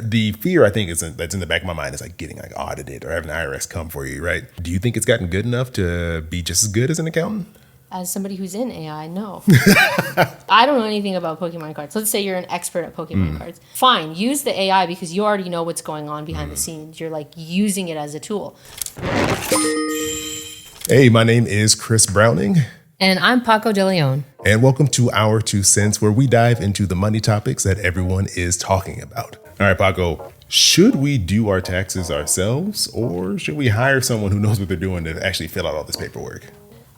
The fear I think that's in the back of my mind is like getting like audited or having the IRS come for you, right? Do you think it's gotten good enough to be just as good as an accountant? As somebody who's in AI, no. I don't know anything about Pokemon cards. Let's say you're an expert at Pokemon cards. Fine, use the AI because you already know what's going on behind the scenes. You're like using it as a tool. Hey, my name is Chris Browning. And I'm Paco de Leon. And welcome to Our 2 Cents, where we dive into the money topics that everyone is talking about. All right, Paco, should we do our taxes ourselves or should we hire someone who knows what they're doing to actually fill out all this paperwork?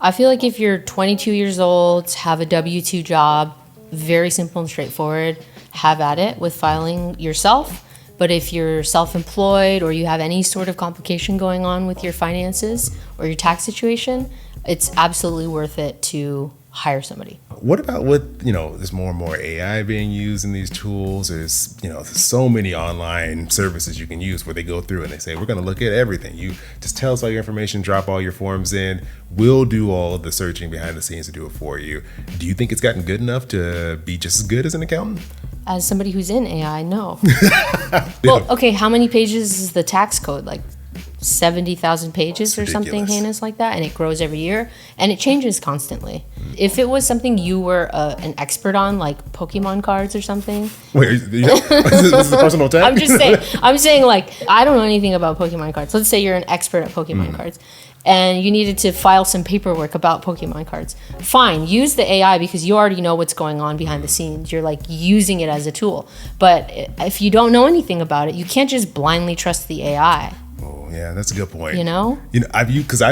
I feel like if you're 22 years old, have a W-2 job, very simple and straightforward, have at it with filing yourself. But if you're self-employed or you have any sort of complication going on with your finances or your tax situation, it's absolutely worth it to hire somebody. What about there's more and more AI being used in these tools. There's so many online services you can use where they go through and they say, we're going to look at everything. You just tell us all your information, drop all your forms in. We'll do all of the searching behind the scenes to do it for you. Do you think it's gotten good enough to be just as good as an accountant? As somebody who's in AI, no. Well, okay, how many pages is the tax code? Like 70,000 pages or something heinous like that, and it grows every year and it changes constantly. If it was something you were an expert on, like Pokemon cards or something. Wait, is this a personal attack? I'm saying like, I don't know anything about Pokemon cards. Let's say you're an expert at Pokemon cards and you needed to file some paperwork about Pokemon cards. Fine, use the AI because you already know what's going on behind the scenes. You're like using it as a tool. But if you don't know anything about it, you can't just blindly trust the AI. Oh, yeah, that's a good point. I've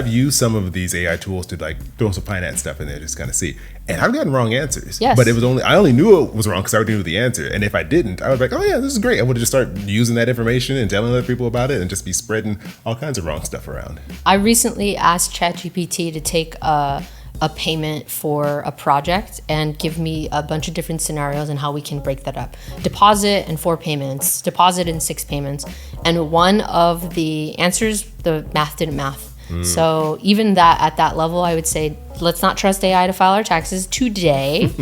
used some of these AI tools to like throw some finance stuff in there just kind of see, and I've gotten wrong answers. Yes. But I only knew it was wrong because I already knew the answer. And if I didn't, I was like, oh yeah, this is great. I would just start using that information and telling other people about it and just be spreading all kinds of wrong stuff around. I recently asked ChatGPT to take a payment for a project and give me a bunch of different scenarios and how we can break that up. Deposit and 4 payments, deposit and 6 payments. And one of the answers, the math didn't math. So even that at that level, I would say, let's not trust AI to file our taxes today,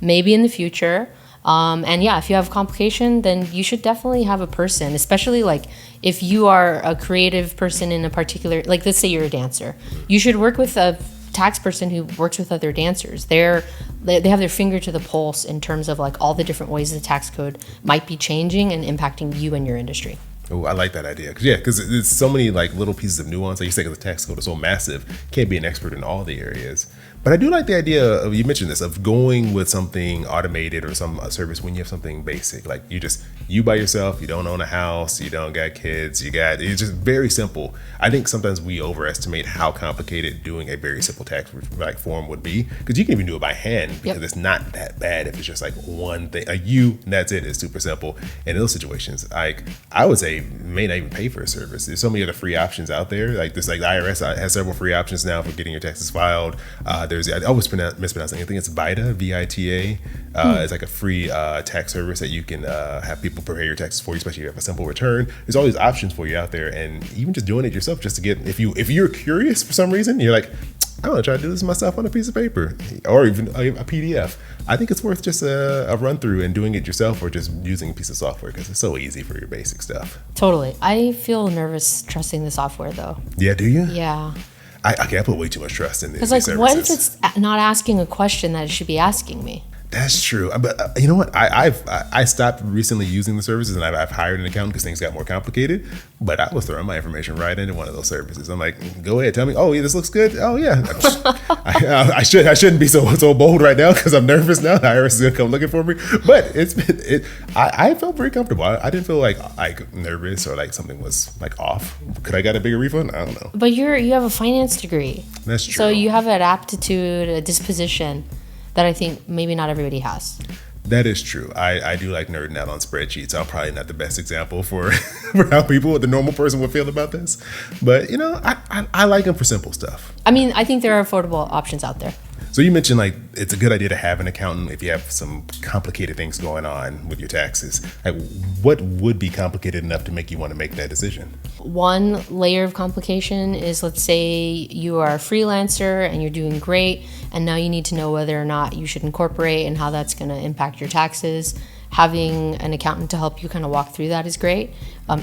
maybe in the future. And yeah, if you have a complication, then you should definitely have a person, especially like if you are a creative person in a particular, like let's say you're a dancer, you should work with a tax person who works with other dancers. They have their finger to the pulse in terms of like all the different ways the tax code might be changing and impacting you and your industry. Oh, I like that idea. Because there's so many like little pieces of nuance. Like you say, because the tax code is so massive, can't be an expert in all the areas. But I do like the idea of, you mentioned this, of going with something automated or some service when you have something basic. Like you by yourself, you don't own a house, you don't got kids, it's just very simple. I think sometimes we overestimate how complicated doing a very simple tax like form would be, because you can even do it by hand because It's not that bad if it's just like one thing, and that's it. It's super simple. In those situations, like I would say, may not even pay for a service. There's so many other free options out there. Like this, like the IRS has several free options now for getting your taxes filed. I always mispronounce it. I think it's VITA, VITA. It's like a free tax service that you can have people prepare your taxes for you, especially if you have a simple return. There's all these options for you out there, and even just doing it yourself, just to get, if you're curious for some reason, you're like, I want to try to do this myself on a piece of paper or even a PDF. I think it's worth just a run through and doing it yourself, or just using a piece of software because it's so easy for your basic stuff. Totally. I feel nervous trusting the software though. Yeah, do you? Yeah. I put way too much trust in these services. Because like, what if it's not asking a question that it should be asking me? That's true. But you know what? I stopped recently using the services, and I've hired an accountant because things got more complicated. But I was throwing my information right into one of those services. I'm like, go ahead, tell me. Oh, yeah, this looks good. Oh, yeah. I shouldn't be so bold right now because I'm nervous now. The IRS is gonna come looking for me. But I felt very comfortable. I didn't feel like nervous or like something was like off. Could I got a bigger refund? I don't know. But you have a finance degree. That's true. So you have an aptitude, a disposition that I think maybe not everybody has. That is true. I do like nerding out on spreadsheets. I'm probably not the best example for how the normal person would feel about this. But, I like them for simple stuff. I mean, I think there are affordable options out there. So you mentioned like it's a good idea to have an accountant if you have some complicated things going on with your taxes. Like, what would be complicated enough to make you want to make that decision? One layer of complication is, let's say you are a freelancer and you're doing great, and now you need to know whether or not you should incorporate and how that's going to impact your taxes. having an accountant to help you kind of walk through that is great.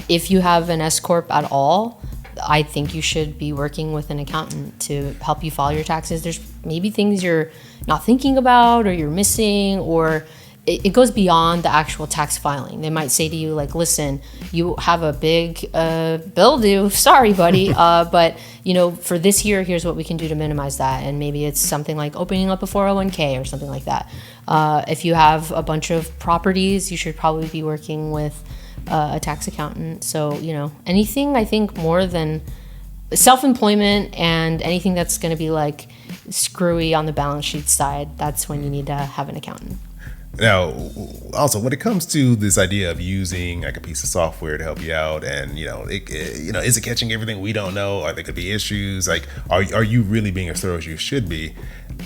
If you have an S corp at all, I think you should be working with an accountant to help you file your taxes. There's maybe things you're not thinking about or you're missing, or it goes beyond the actual tax filing. They might say to you, like, listen, you have a big bill due. Sorry, buddy. But, for this year, here's what we can do to minimize that. And maybe it's something like opening up a 401k or something like that. If you have a bunch of properties, you should probably be working with a tax accountant. So, anything I think more than self-employment and anything that's going to be like screwy on the balance sheet side, that's when you need to have an accountant. Now, also, when it comes to this idea of using like a piece of software to help you out, and is it catching everything we don't know? Are there could be issues? Like, are you really being as thorough as you should be?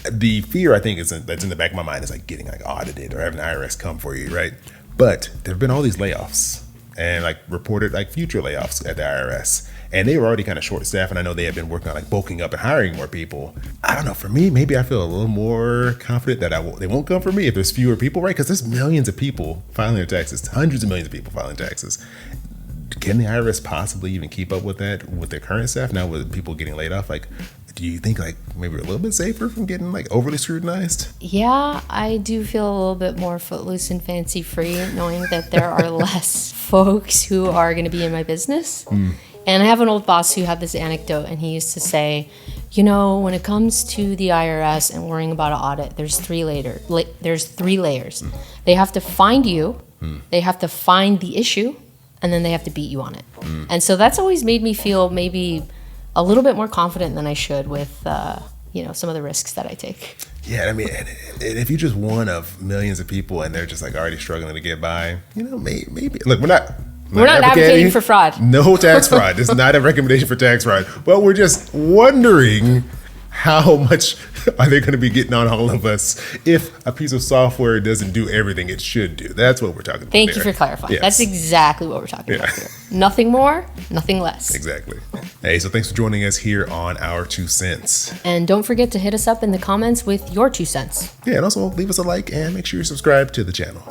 The fear, I think, that's in the back of my mind is like getting like audited or having the IRS come for you, right? But there have been all these layoffs and like reported like future layoffs at the IRS. And they were already kind of short staffed, and I know they have been working on like bulking up and hiring more people. I don't know. For me, maybe I feel a little more confident that they won't come for me if there's fewer people, right? Because there's millions of people filing their taxes, hundreds of millions of people filing taxes. Can the IRS possibly even keep up with that with their current staff now with people getting laid off? Like, do you think like maybe we're a little bit safer from getting like overly scrutinized? Yeah, I do feel a little bit more footloose and fancy free knowing that there are less folks who are going to be in my business. And I have an old boss who had this anecdote, and he used to say, when it comes to the IRS and worrying about an audit, there's three layers. They have to find you, they have to find the issue, and then they have to beat you on it. And so that's always made me feel maybe a little bit more confident than I should with, some of the risks that I take. Yeah, I mean, and if you're just one of millions of people and they're just like already struggling to get by, maybe look, we're not advocating for fraud. No tax fraud. This is not a recommendation for tax fraud. But we're just wondering how much are they going to be getting on all of us if a piece of software doesn't do everything it should do? That's what we're talking about. Thank you for clarifying. Yes. That's exactly what we're talking about here. Nothing more, nothing less. Exactly. Hey, so thanks for joining us here on Our 2 Cents. And don't forget to hit us up in the comments with your 2 cents. Yeah, and also leave us a like and make sure you subscribe to the channel.